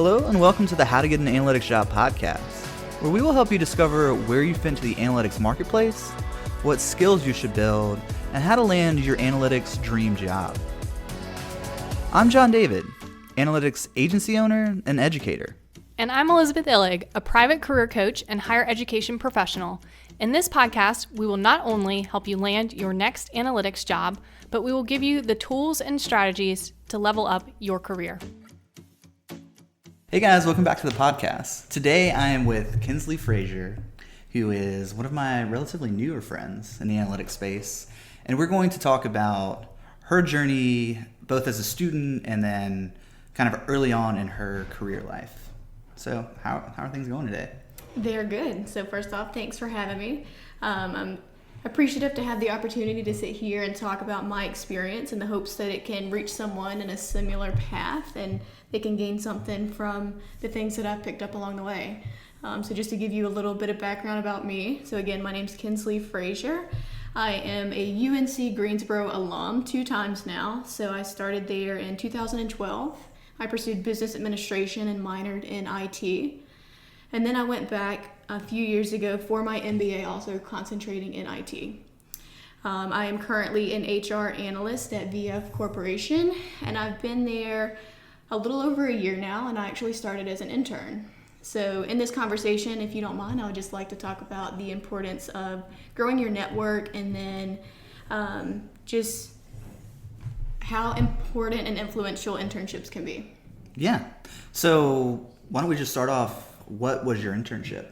Hello and welcome to the How to Get an Analytics Job podcast, where we will help you discover where you fit into the analytics marketplace, what skills you should build, and how to land your analytics dream job. I'm John David, analytics agency owner and educator. And I'm Elizabeth Illig, a private career coach and higher education professional. In this podcast, we will not only help you land your next analytics job, but we will give you the tools and strategies to level up your career. Hey guys, welcome back to the podcast. Today I am with Kinsley Fraser, who is one of my relatively newer friends in the analytics space, and we're going to talk about her journey both as a student and then kind of early on in her career life. So how are things going today? They're good. So first off, thanks for having me. I'm appreciative to have the opportunity to sit here and talk about my experience in the hopes that it can reach someone in a similar path and they can gain something from the things that I've picked up along the way. So just to give you a little bit of background about me. So again, my name's Kinsley Fraser. I am a UNC Greensboro alum 2 times now. So I started there in 2012. I pursued business administration and minored in IT. And then I went back a few years ago for my MBA, also concentrating in IT. I am currently an HR analyst at VF Corporation, and I've been there a little over a year now, and I actually started as an intern. So in this conversation, if you don't mind, I would just like to talk about the importance of growing your network and then just how important and influential internships can be. Yeah. So why don't we just start off, what was your internship?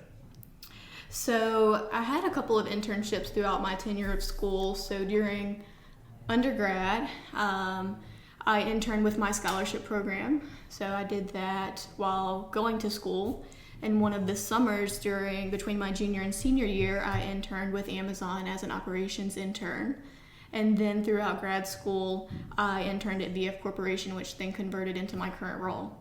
So I had a couple of internships throughout my tenure of school. So during undergrad, I interned with my scholarship program. So I did that while going to school. And one of the summers between my junior and senior year, I interned with Amazon as an operations intern. And then throughout grad school, I interned at VF Corporation, which then converted into my current role.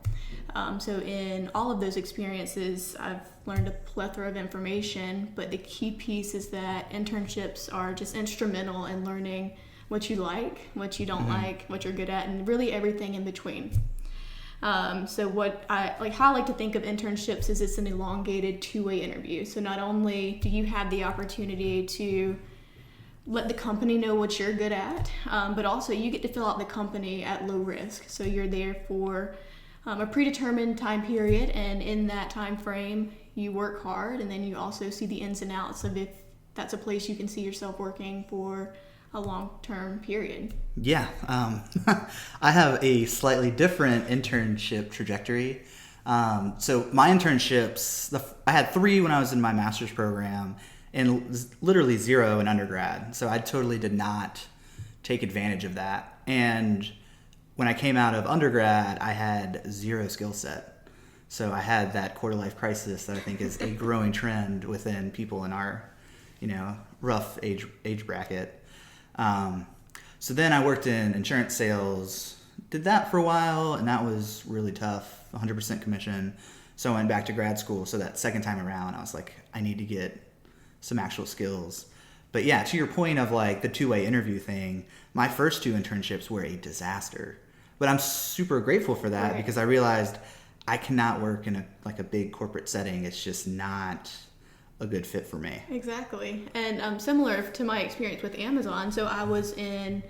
So in all of those experiences, I've learned a plethora of information, but the key piece is that internships are just instrumental in learning what you like, what you don't like, what you're good at, and really everything in between. So how I like to think of internships is it's an elongated 2-way interview. So not only do you have the opportunity to let the company know what you're good at, but also you get to fill out the company at low risk. So you're there for a predetermined time period, and in that time frame, you work hard, and then you also see the ins and outs of if that's a place you can see yourself working for a long-term period. Yeah, I have a slightly different internship trajectory. So my internships, I had 3 when I was in my master's program, and literally 0 in undergrad. So I totally did not take advantage of that. And when I came out of undergrad, I had 0 skill set. So I had that quarter-life crisis that I think is a growing trend within people in our, rough age bracket. So then I worked in insurance sales, did that for a while, and that was really tough, 100% commission. So I went back to grad school. So that second time around, I was like, I need to get some actual skills. But yeah, to your point of like the 2-way interview thing, my first 2 internships were a disaster. But I'm super grateful for that because I realized I cannot work in a big corporate setting. It's just not a good fit for me. Exactly. And similar to my experience with Amazon, so I was in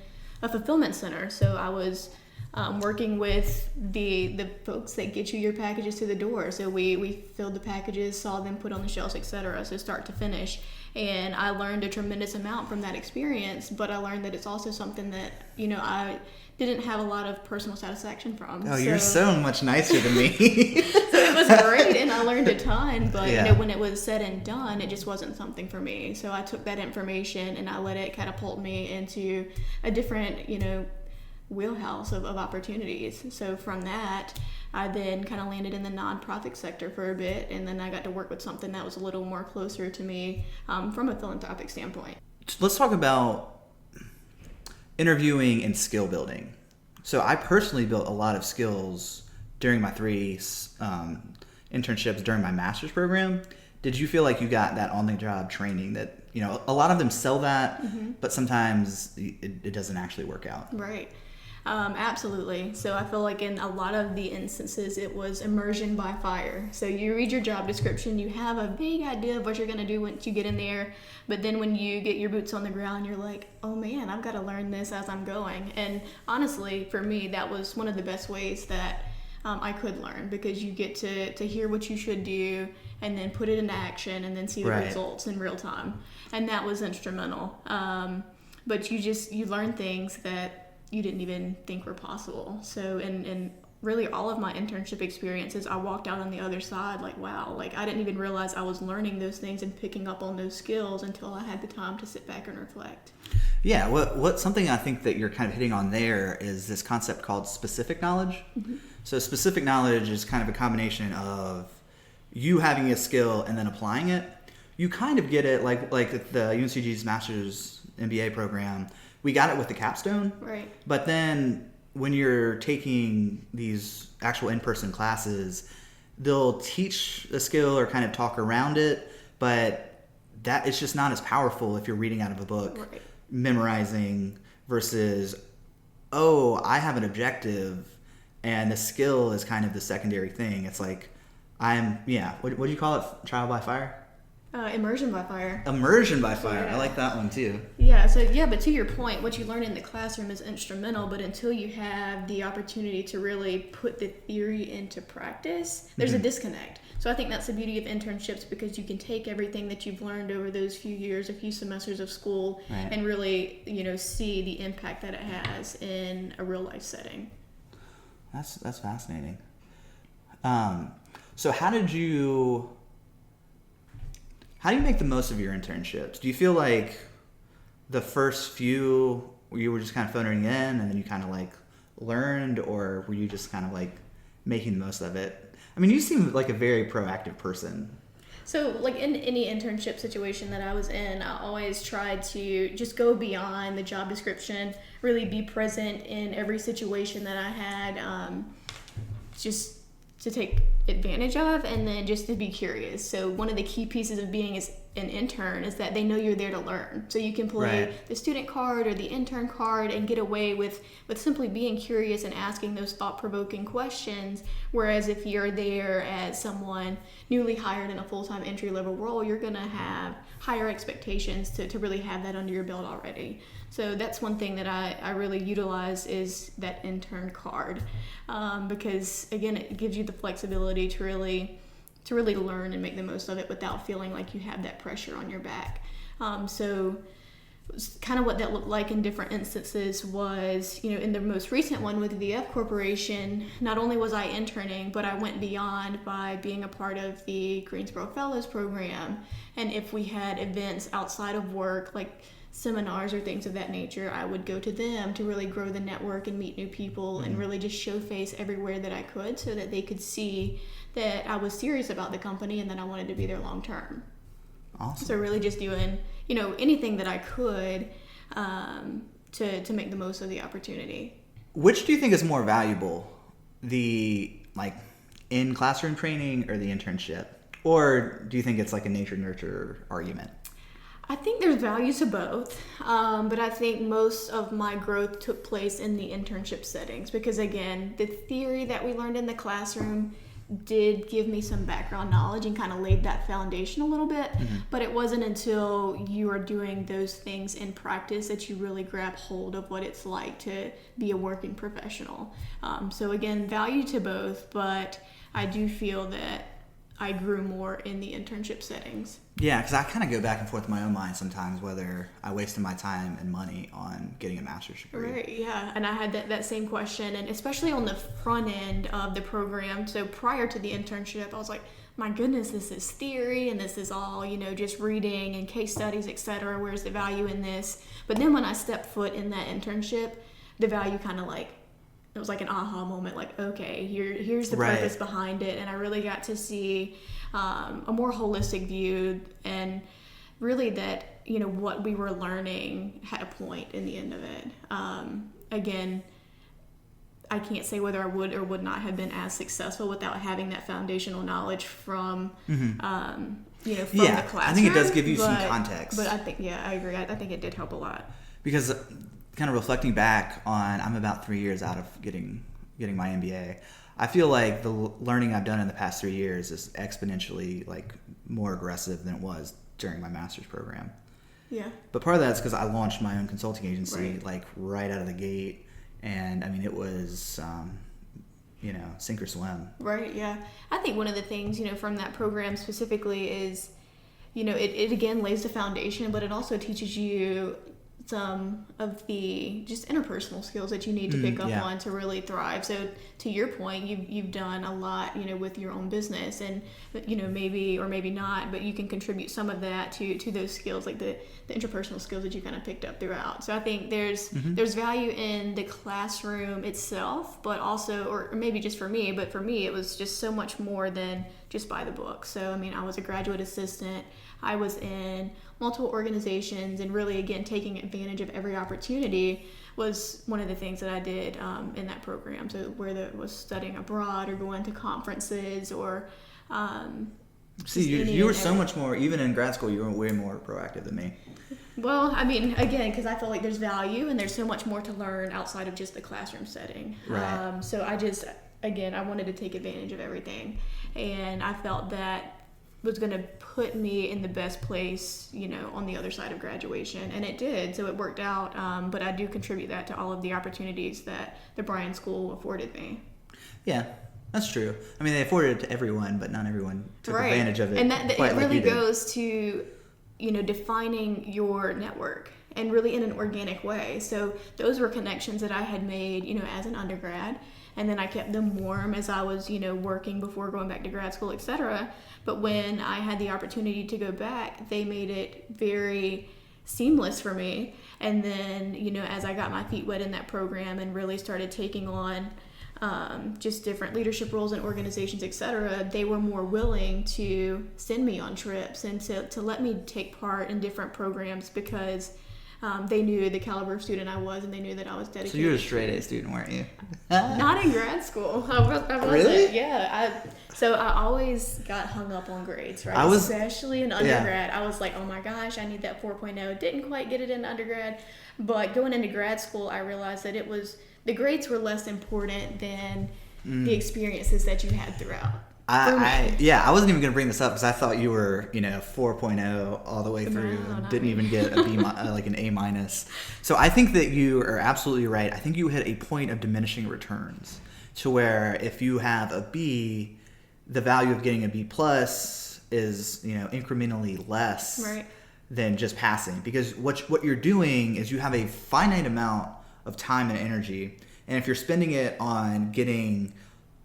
a fulfillment center. So I was working with the folks that get you your packages to the door. So we filled the packages, saw them put on the shelves, etc. So start to finish. And I learned a tremendous amount from that experience, but I learned that it's also something that, I didn't have a lot of personal satisfaction from. Oh, you're so much nicer than me. So it was great, and I learned a ton, but when it was said and done, it just wasn't something for me. So I took that information and I let it catapult me into a different, wheelhouse of opportunities. So from that, I then kind of landed in the nonprofit sector for a bit, and then I got to work with something that was a little more closer to me from a philanthropic standpoint. Let's talk about interviewing and skill building. So I personally built a lot of skills during my 3 internships during my master's program. Did you feel like you got that on-the-job training that, a lot of them sell that, but sometimes it doesn't actually work out? Right. Absolutely. So I feel like in a lot of the instances, it was immersion by fire. So you read your job description, you have a vague idea of what you're going to do once you get in there. But then when you get your boots on the ground, you're like, oh man, I've got to learn this as I'm going. And honestly, for me, that was one of the best ways that I could learn, because you get to hear what you should do and then put it into action and then see the results in real time. And that was instrumental. But you learn things that you didn't even think were possible. So, and really all of my internship experiences, I walked out on the other side like, wow, like I didn't even realize I was learning those things and picking up on those skills until I had the time to sit back and reflect. Yeah, what something I think that you're kind of hitting on there is this concept called specific knowledge. Mm-hmm. So specific knowledge is kind of a combination of you having a skill and then applying it. You kind of get it like the UNCG's Master's MBA program. We got it with the capstone. Right. But then when you're taking these actual in-person classes, they'll teach a skill or kind of talk around it, but that it's just not as powerful if you're reading out of a book, right, memorizing, versus, oh, I have an objective and the skill is kind of the secondary thing. It's like what do you call it? Trial by fire? Immersion by fire. Immersion by fire. Yeah. I like that one too. Yeah. So but to your point, what you learn in the classroom is instrumental, but until you have the opportunity to really put the theory into practice, there's a disconnect. So I think that's the beauty of internships, because you can take everything that you've learned over those few years, a few semesters of school, right, and really, see the impact that it has in a real life setting. That's fascinating. So how do you make the most of your internships? Do you feel like the first few you were just kind of phoning in and then you kind of like learned, or were you just kind of like making the most of it? I mean, you seem like a very proactive person. So like in any internship situation that I was in, I always tried to just go beyond the job description, really be present in every situation that I had, just to take advantage of, and then just to be curious. So one of the key pieces of being an intern is that they know you're there to learn. So you can play the student card or the intern card and get away with simply being curious and asking those thought-provoking questions. Whereas if you're there as someone newly hired in a full-time entry-level role, you're going to have higher expectations to really have that under your belt already. So that's one thing that I really utilize is that intern card, because again, it gives you the flexibility to really learn and make the most of it without feeling like you have that pressure on your back. So kind of what that looked like in different instances was, in the most recent one with VF Corporation, not only was I interning, but I went beyond by being a part of the Greensboro Fellows program. And if we had events outside of work, like seminars or things of that nature, I would go to them to really grow the network and meet new people, and really just show face everywhere that I could, so that they could see that I was serious about the company and that I wanted to be there long term. Awesome. So really just doing, anything that I could to make the most of the opportunity. Which do you think is more valuable, the in classroom training or the internship? Or do you think it's like a nature-nurture argument? I think there's value to both, but I think most of my growth took place in the internship settings, because again, the theory that we learned in the classroom did give me some background knowledge and kind of laid that foundation a little bit, but it wasn't until you are doing those things in practice that you really grab hold of what it's like to be a working professional. So again, value to both, but I do feel that I grew more in the internship settings. Yeah, because I kind of go back and forth in my own mind sometimes whether I wasted my time and money on getting a master's degree. Right, yeah. And I had that same question, and especially on the front end of the program. So prior to the internship, I was like, my goodness, this is theory and this is all, just reading and case studies, etc. Where's the value in this? But then when I stepped foot in that internship, the value kind of it was like an aha moment, like, okay, here's the purpose behind it. And I really got to see a more holistic view, and really that, what we were learning had a point in the end of it. Again, I can't say whether I would or would not have been as successful without having that foundational knowledge from, from the classroom. I think it does give you some context. But I think, I agree. I think it did help a lot. Because kind of reflecting back on, I'm about 3 years out of getting my MBA. I feel like the learning I've done in the past 3 years is exponentially like more aggressive than it was during my master's program. Yeah. But part of that's because I launched my own consulting agency Right. like right out of the gate, and I mean it was sink or swim. Right, yeah. I think one of the things, from that program specifically is, it again lays the foundation, but it also teaches you some of the just interpersonal skills that you need to pick up yeah. on to really thrive. So to your point, you've done a lot, with your own business, and maybe or maybe not, but you can contribute some of that to those skills, like the interpersonal skills that you kind of picked up throughout. So I think there's value in the classroom itself, but also, or maybe just for me, but for me it was just so much more than just by the book. So I mean, I was a graduate assistant, I was in multiple organizations, and really again taking advantage of every opportunity was one of the things that I did in that program. So whether it was studying abroad or going to conferences or See, you were so much more, even in grad school, you were way more proactive than me. Well, I mean, again, because I feel like there's value and there's so much more to learn outside of just the classroom setting. Right. So I wanted to take advantage of everything, and I felt that was going to put me in the best place, on the other side of graduation, and it did. So it worked out. But I do contribute that to all of the opportunities that the Bryan School afforded me. Yeah, that's true. I mean, they afforded it to everyone, but not everyone took Right. advantage of it. And that quite it like really you did. goes to, defining your network, and really in an organic way. So those were connections that I had made, as an undergrad, and then I kept them warm as I was, working before going back to grad school, etc. But when I had the opportunity to go back, they made it very seamless for me. And then, as I got my feet wet in that program and really started taking on just different leadership roles in organizations, etc., they were more willing to send me on trips and to let me take part in different programs because they knew the caliber of student I was, and they knew that I was dedicated. So you were a straight A student, weren't you? Not in grad school. I wasn't. Really? Yeah. So I always got hung up on grades, right? Especially in undergrad. I was like, oh my gosh, I need that 4.0. Didn't quite get it in undergrad. But going into grad school, I realized that the grades were less important than the experiences that you had throughout. I wasn't even going to bring this up because I thought you were, 4.0 all the way through. No, Didn't even get a B, like an A minus. So I think that you are absolutely right. I think you hit a point of diminishing returns to where if you have a B, the value of getting a B plus is, incrementally less than just passing. Because what you're doing is you have a finite amount of time and energy. And if you're spending it on getting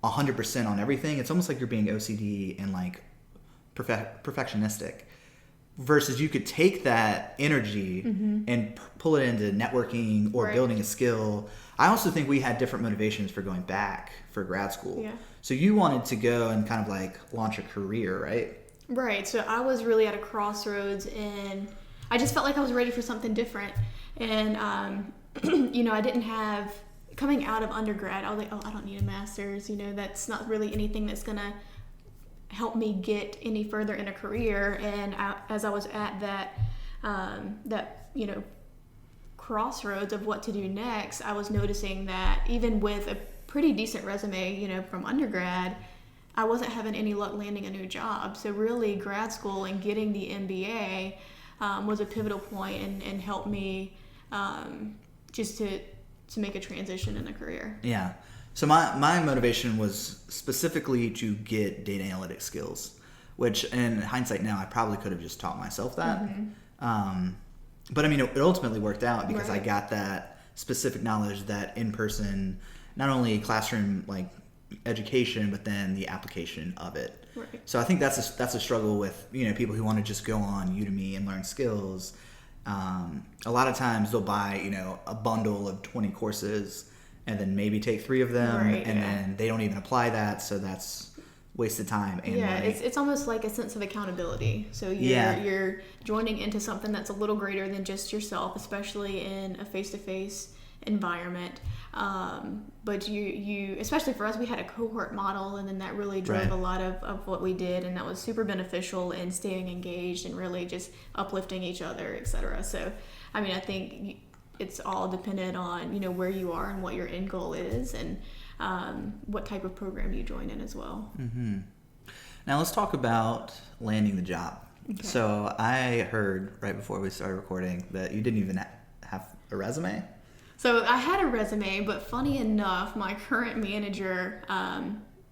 100% on everything, it's almost like you're being OCD and like perfectionistic, versus you could take that energy and pull it into networking or building a skill. I also think we had different motivations for going back for grad school. Yeah. So you wanted to go and kind of like launch a career, right? Right. So I was really at a crossroads, and I just felt like I was ready for something different. And, I didn't have, coming out of undergrad, I was like, oh, I don't need a master's. That's not really anything that's going to help me get any further in a career. And as I was at that crossroads of what to do next, I was noticing that even with a pretty decent resume, from undergrad, I wasn't having any luck landing a new job. So really grad school and getting the MBA was a pivotal point and helped me just to make a transition in a career. Yeah. So my motivation was specifically to get data analytics skills, which in hindsight now I probably could have just taught myself that. But I mean, it ultimately worked out because I got that specific knowledge, that in-person, not only classroom like education, but then the application of it. Right. So I think that's a struggle with people who want to just go on Udemy and learn skills. A lot of times they'll buy a bundle of 20 courses and then maybe take 3 of them, and then they don't even apply that, so that's wasted time and money. It's almost like a sense of accountability. So you're joining into something that's a little greater than just yourself, especially in a face-to-face environment. But you especially for us, we had a cohort model, and then that really drove a lot of what we did, and that was super beneficial in staying engaged and really just uplifting each other, etc. So I mean, I think it's all dependent on, where you are and what your end goal is, and what type of program you join in as well. Mm-hmm. Now let's talk about landing the job. Okay. So I heard right before we started recording that you didn't even have a resume. So I had a resume, but funny enough, my current manager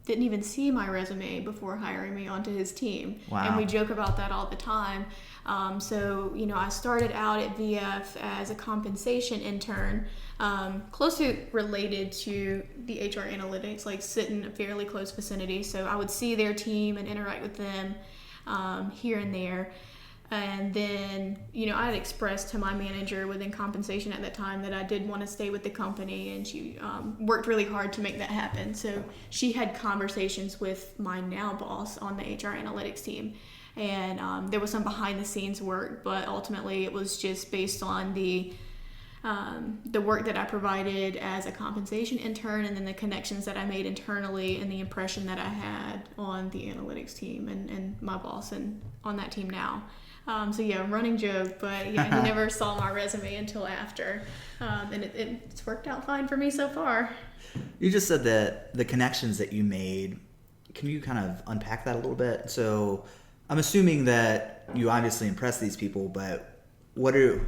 didn't even see my resume before hiring me onto his team. Wow. And we joke about that all the time. So I started out at VF as a compensation intern, closely related to the HR analytics, like sit in a fairly close vicinity. So I would see their team and interact with them here and there. And then, I had expressed to my manager within compensation at that time that I did want to stay with the company, and she worked really hard to make that happen. So she had conversations with my now boss on the HR analytics team, and there was some behind the scenes work, but ultimately it was just based on the work that I provided as a compensation intern, and then the connections that I made internally, and the impression that I had on the analytics team and my boss and on that team now. So yeah, running joke, but yeah, he never saw my resume until after, and it's worked out fine for me so far. You just said that the connections that you made, can you kind of unpack that a little bit? So I'm assuming that you obviously impressed these people, but what are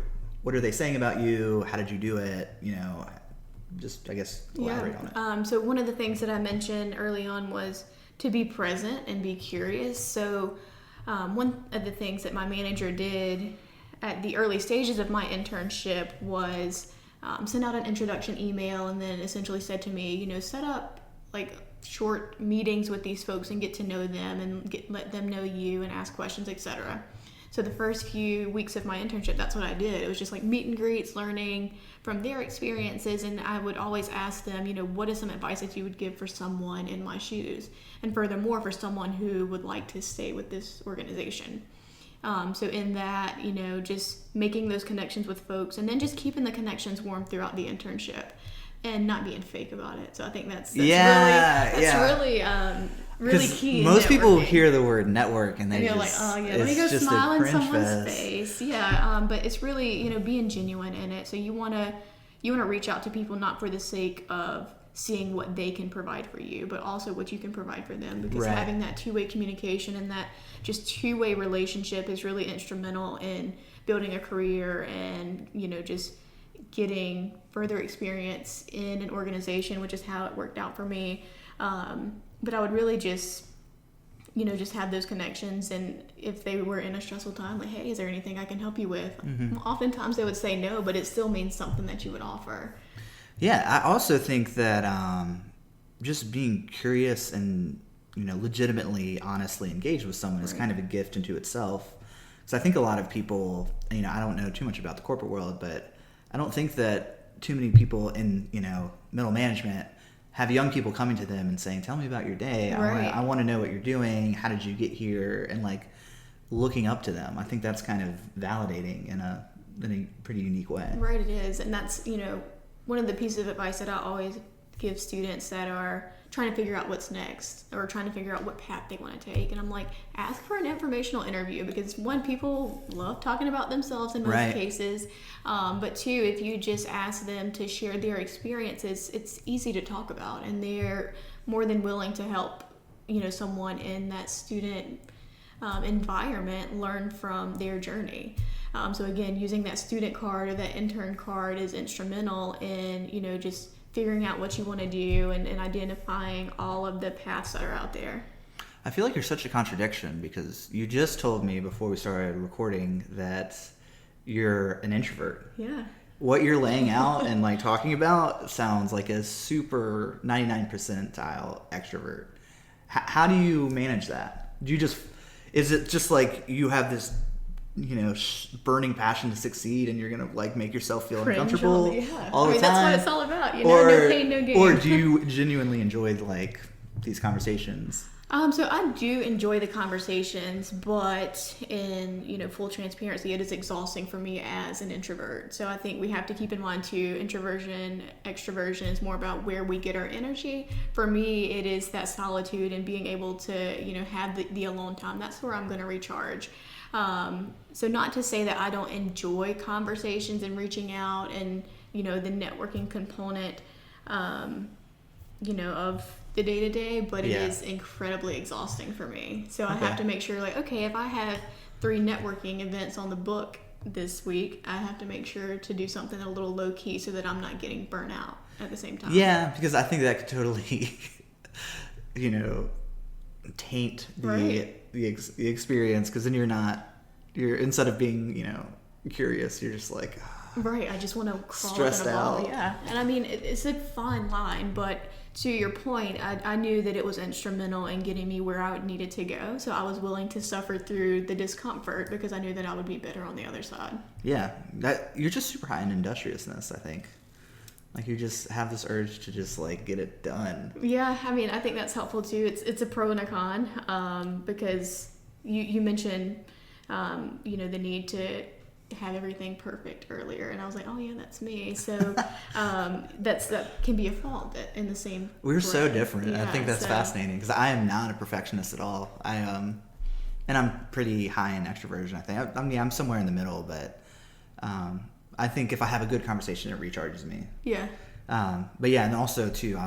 they saying about you? How did you do it? Just, I guess, elaborate on it. So one of the things that I mentioned early on was to be present and be curious. So one of the things that my manager did at the early stages of my internship was send out an introduction email, and then essentially said to me, set up like short meetings with these folks and get to know them and let them know you and ask questions, etc. So the first few weeks of my internship, that's what I did. It was just like meet and greets, learning from their experiences, and I would always ask them, what is some advice that you would give for someone in my shoes? And furthermore, for someone who would like to stay with this organization. So in that, just making those connections with folks, and then just keeping the connections warm throughout the internship and not being fake about it. So I think that's really key. Most people hear the word network and they just, let me go smile in someone's face. Yeah, but it's really, being genuine in it. So you want to reach out to people not for the sake of seeing what they can provide for you, but also what you can provide for them, because having that two-way communication and that just two-way relationship is really instrumental in building a career and, just getting further experience in an organization, which is how it worked out for me. But I would really just have those connections, and if they were in a stressful time, like, hey, is there anything I can help you with? Mm-hmm. Oftentimes they would say no, but it still means something that you would offer. Yeah, I also think that just being curious and, legitimately, honestly engaged with someone is kind of a gift into itself. So I think a lot of people, I don't know too much about the corporate world, but I don't think that too many people in, middle management have young people coming to them and saying, tell me about your day. Right. I want to know what you're doing. How did you get here? And looking up to them. I think that's kind of validating in a pretty unique way. Right, it is. And that's, one of the pieces of advice that I always give students that are trying to figure out what's next or trying to figure out what path they want to take. And I'm like, ask for an informational interview, because one, people love talking about themselves in most cases. But two, if you just ask them to share their experiences, it's easy to talk about, and they're more than willing to help, someone in that student environment learn from their journey. So again, using that student card or that intern card is instrumental in, just figuring out what you want to do and identifying all of the paths that are out there. I feel like you're such a contradiction, because you just told me before we started recording that you're an introvert. Yeah. What you're laying out and talking about sounds like a super 99 percentile extrovert. How do you manage that? Is it just like you have this burning passion to succeed, and you're gonna make yourself feel uncomfortable all the time? That's what it's all about, no pain, no gain. Or do you genuinely enjoy these conversations? So I do enjoy the conversations, but in full transparency, it is exhausting for me as an introvert. So I think we have to keep in mind too, introversion, extroversion is more about where we get our energy. For me, it is that solitude and being able to have the alone time. That's where I'm going to recharge. So not to say that I don't enjoy conversations and reaching out and, the networking component, of the day-to-day, but it is incredibly exhausting for me. So I have to make sure, okay, if I have 3 networking events on the book this week, I have to make sure to do something a little low-key so that I'm not getting burnt out at the same time. Yeah, because I think that could totally, taint the experience, because then you're instead of being, curious, you're just like... Right, I just want to crawl stressed up in a ball. out. Yeah, and I mean, it's a fine line, but to your point, I knew that it was instrumental in getting me where I needed to go, so I was willing to suffer through the discomfort because I knew that I would be better on the other side. Yeah, you're just super high in industriousness, I think. You just have this urge to just, get it done. Yeah, I mean, I think that's helpful too. It's a pro and a con, because you mentioned, the need to have everything perfect earlier, and I was like, oh yeah, that's me. So that can be a fault in the same we're breath. So different. Yeah, I think that's fascinating, because I am not a perfectionist at all. And I'm pretty high in extroversion, I think. I'm somewhere in the middle, but I think if I have a good conversation, it recharges me. Yeah. But yeah, and also too,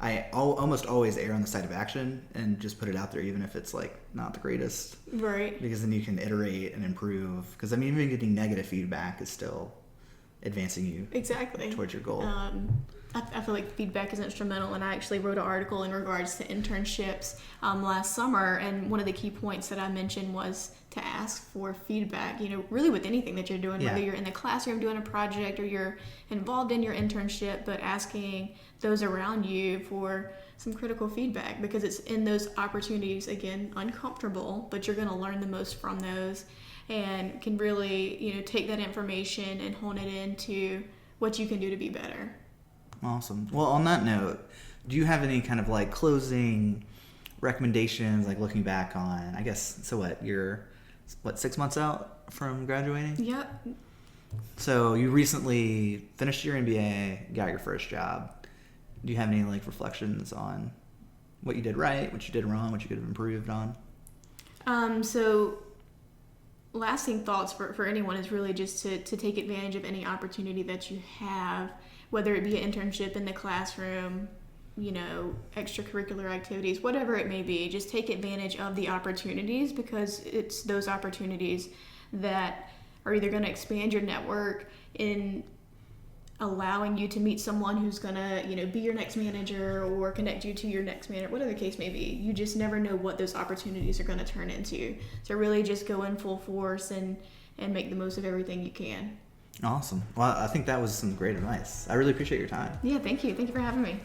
I almost always err on the side of action and just put it out there, even if it's not the greatest. Right. Because then you can iterate and improve. Because even getting negative feedback is still advancing you exactly towards your goal. I feel like feedback is instrumental, and I actually wrote an article in regards to internships last summer, and one of the key points that I mentioned was to ask for feedback, really with anything that you're doing, whether you're in the classroom doing a project or you're involved in your internship, but asking those around you for some critical feedback, because it's in those opportunities, again, uncomfortable, but you're going to learn the most from those and can really, take that information and hone it into what you can do to be better. Awesome. Well, on that note, do you have any kind of closing recommendations, looking back on, I guess, so what, you're 6 months out from graduating? Yep. So you recently finished your MBA, got your first job. Do you have any reflections on what you did right, what you did wrong, what you could have improved on? So lasting thoughts for anyone is really just to take advantage of any opportunity that you have, whether it be an internship in the classroom, extracurricular activities, whatever it may be. Just take advantage of the opportunities, because it's those opportunities that are either going to expand your network in allowing you to meet someone who's going to, be your next manager or connect you to your next manager, whatever the case may be. You just never know what those opportunities are going to turn into. So really just go in full force and make the most of everything you can. Awesome. Well, I think that was some great advice. I really appreciate your time. Yeah, thank you. Thank you for having me.